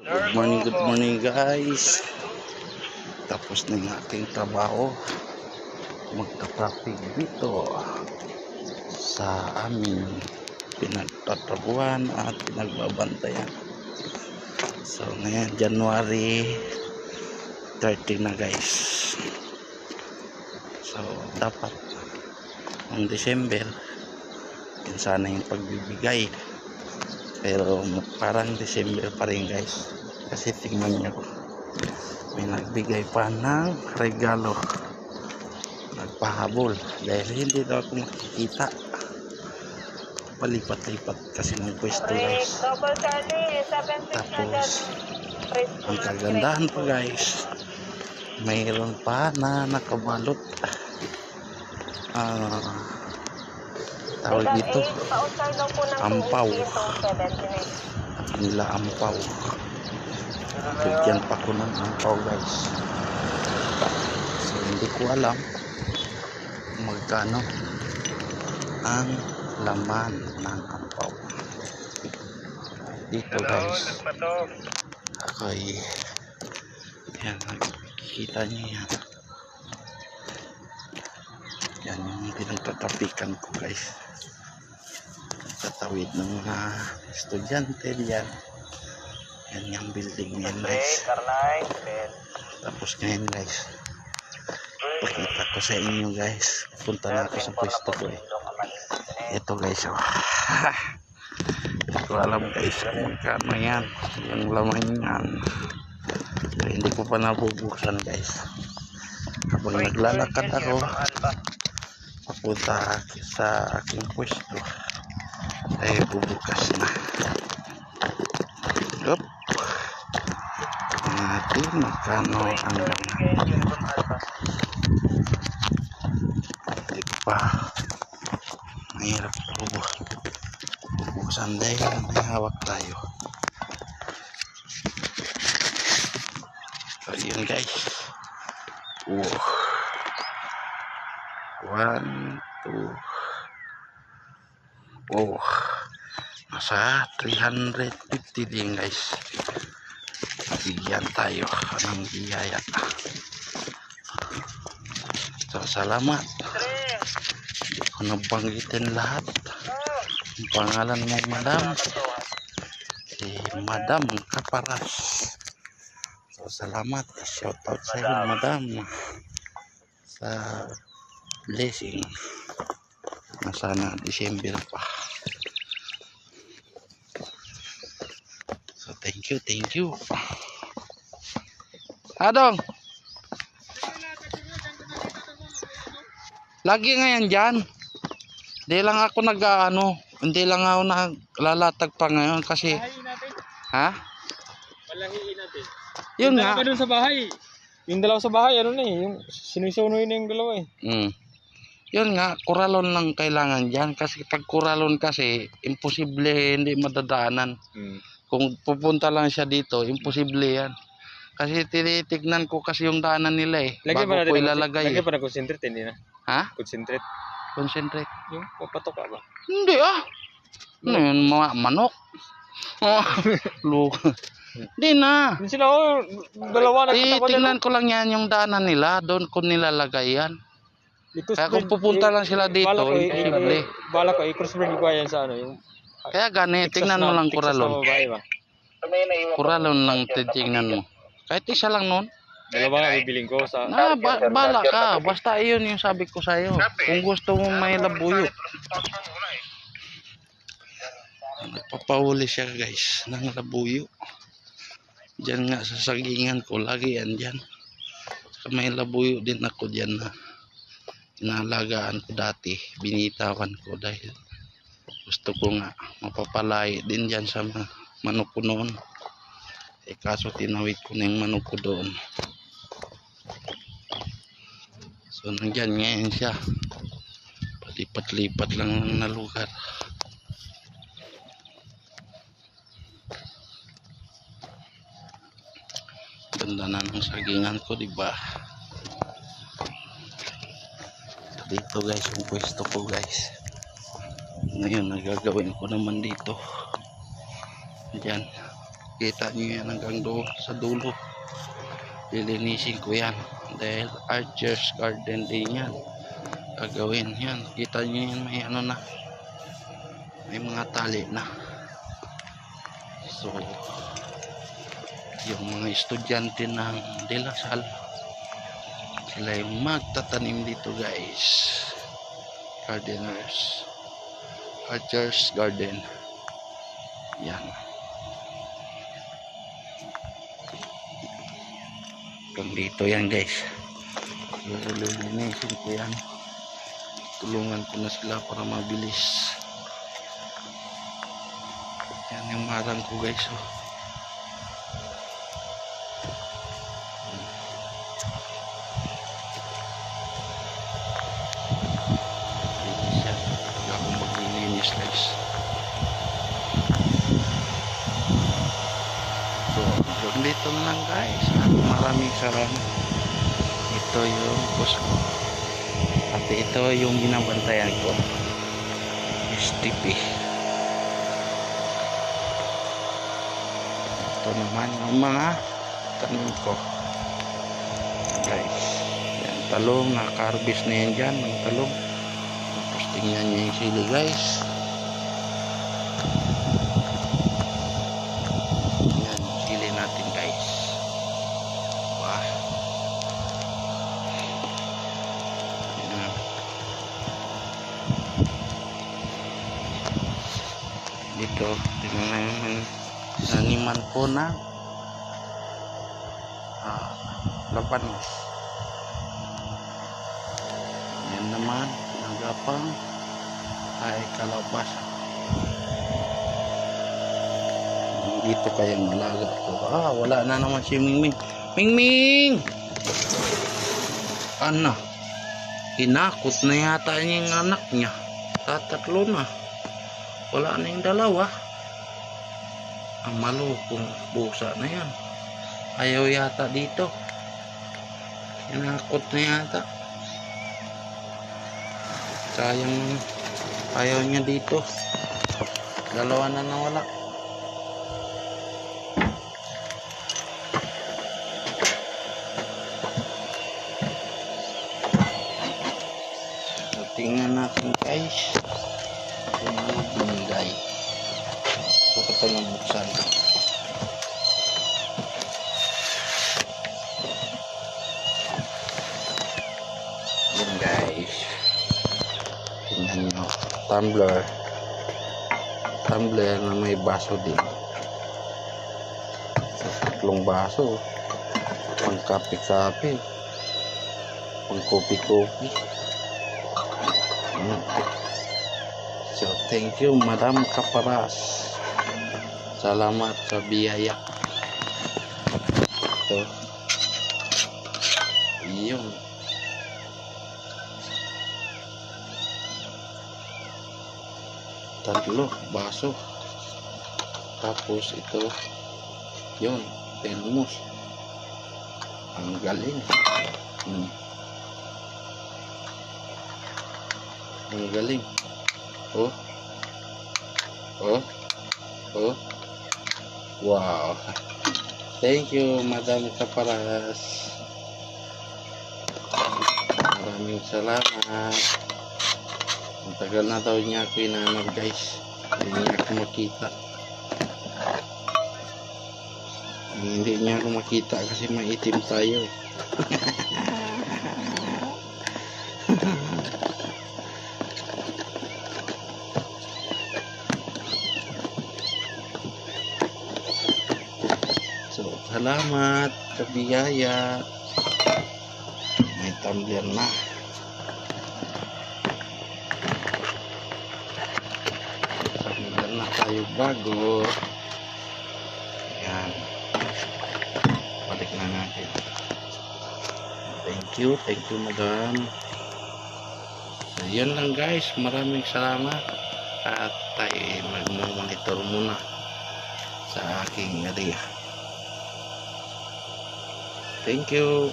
Good morning guys. Tapos na yung aking trabaho. Magta-traffic dito sa aming pinagtatrabuhan at pinagbabantayan. So ngayon January 30 na guys. So dapat ang December yun sana yung pagbibigay, pero parang December pa rin guys, kasi tingnan nyo, may nagbigay pa ng regalo, nagpahabol dahil hindi daw ako makikita, palipat-lipat kasi ng pwesto guys. Tapos ang kagandahan pa guys, mayroon pa na nakabalot tawag dito ampaw, nila ampaw. Bigyan pa ko ng ampaw guys. So hindi ko alam magkano ang laman ng ampaw dito guys. Okay, yan, nakikita niyo yan. Yan yung pinagtatapikan ko guys, tatawid ng mga estudyante diyan. Yan yung building yan guys. Tapos ngayon guys, pakita ko sa inyo guys, punta na ako sa pwesto ko eh. Ito guys, oh. Hindi ko alam guys kung magkano yan, yung laman yan. So, hindi ko pa nabubuksan guys. Habang naglalakad ako papunta sa aking pwesto ay bubukas na. Yup. Natin magkano ang laman. Hindi ko pa mahirap bubuksan dahil may hawak tayo. So yun guys. Wow. 1, 2. Oh, nasa 350 din guys. Bigyan tayo ng biyaya. So salamat. Hindi ko nabanggitin lahat. Ang pangalan mo madam, si Madam Kaparas. So salamat, shout out sa iyo madam sa blessing na sana December pa. So thank you Adong, lagi ngayon dyan. Hindi lang ako hindi lang ako naglalatag pa ngayon kasi ha? Malahiin natin. Yun nga. Doon sa bahay. Yung dalawa sa bahay, ano na eh, yung sinusunoy na yung dalawa eh. Yun nga, kuralon lang kailangan dyan. Kasi pag kuralon kasi, imposible hindi madadaanan. Kung pupunta lang siya dito, imposible yan. Kasi tinitignan ko kasi yung daanan nila eh. Lagyan bago ko ilalagay. Lagyan pa na concentrate, hindi na. Ha? Concentrate. Concentrate. Yung papatok ka ba? Hindi ah. Ano yun, mga manok? Hindi na. Hindi sila, dalawa na. Tingnan ko lang yan yung daanan nila. Doon ko nilalagay yan. Kaya kung pupunta lang sila dito, imposible. Bala ko, i-crossbreed ko yan sa ano. Yung, kaya gani, tingnan mo lang kuralon. Kuralon lang tingnan mo. Kahit isa lang nun. Dalawa nga bibiling ko sa... Bala ka. Basta iyon yung sabi ko sa'yo. Kung gusto mo may labuyo. Nagpapahuli siya guys ng labuyo. Diyan nga sa sagingan ko. Lagi yan dyan. May labuyo din ako dyan na inalagaan ko dati. Binitawan ko dahil gusto ko nga mapapalay din dyan sa manok ko noon. Kaso tinawid ko na yung manok ko doon. So nandyan ngayon siya, palipat-lipat lang na lugar. Ganda na ng sagingan ko, diba? Dito guys yung pwesto ko guys. Ngayon nagagawin ko naman dito. Diyan Kita nyo yan hanggang doon sa dulo. Lilinisin ko yan. Dahil archer's garden din yan. Gagawin yan. Kita nyo yan, may ano na. May mga tali na. So, yung mga estudyante ng De La Salle, sila yung magtatanim dito guys. Gardeners. Archer's Garden. Yan. Hanggang dito yan guys. Lilinisin ko yan. Tulungan ko na sila para mabilis. Yan yung marang ko guys. Oh. Guys. So, dito na lang guys. Maraming salamat. Ito yung post ko. At ito yung binabantayan ko. STP. Ito naman yung mga tanim ko. Guys. Yan, talong. Nakakarbis na yan dyan ng talong. Tapos tingnan nyo yung sili guys. Dito tingnan naniman po na labanos. Yan naman nagapang ay kalabasa. Dito kayang malaga ko. Wala na naman si Mingming. Mingming! Ano? Inakot na yata niya yung anak niya. Tatatlo na. Wala na yung dalawa. Ang malupong pusa na yan. Ayaw yata dito. Inakot na yata. Sayang. Ayaw niya dito. Dalawa na nawala. So, tingnan natin guys. Binigay. So, ito lang buksan. Yan guys. Tingnan nyo. Tumbler na may baso din. Tatlong baso. Pang kape-kape. Pang kopi-kopi. So, thank you, Madam Kaparas. Salamat sa biyaya. Ito. Yun. Tatlo, baso. Tapos ito. Yun, termos. Ang galing. Ang galing. Oh. Wow. Thank you, Madam Kaparas. Maraming salamat. Ang tagal na daw niya ako inanap guys. Hindi niya ako makita. Hindi niya ako makita kasi maitim tayo. So, salamat sa biyaya. May tumbler na. Tumbler na tayo bago. Yan. Balik na natin. Thank you, madam. So, yan lang guys. Maraming salamat. At tayo mag-monitor muna sa aking area. Thank you.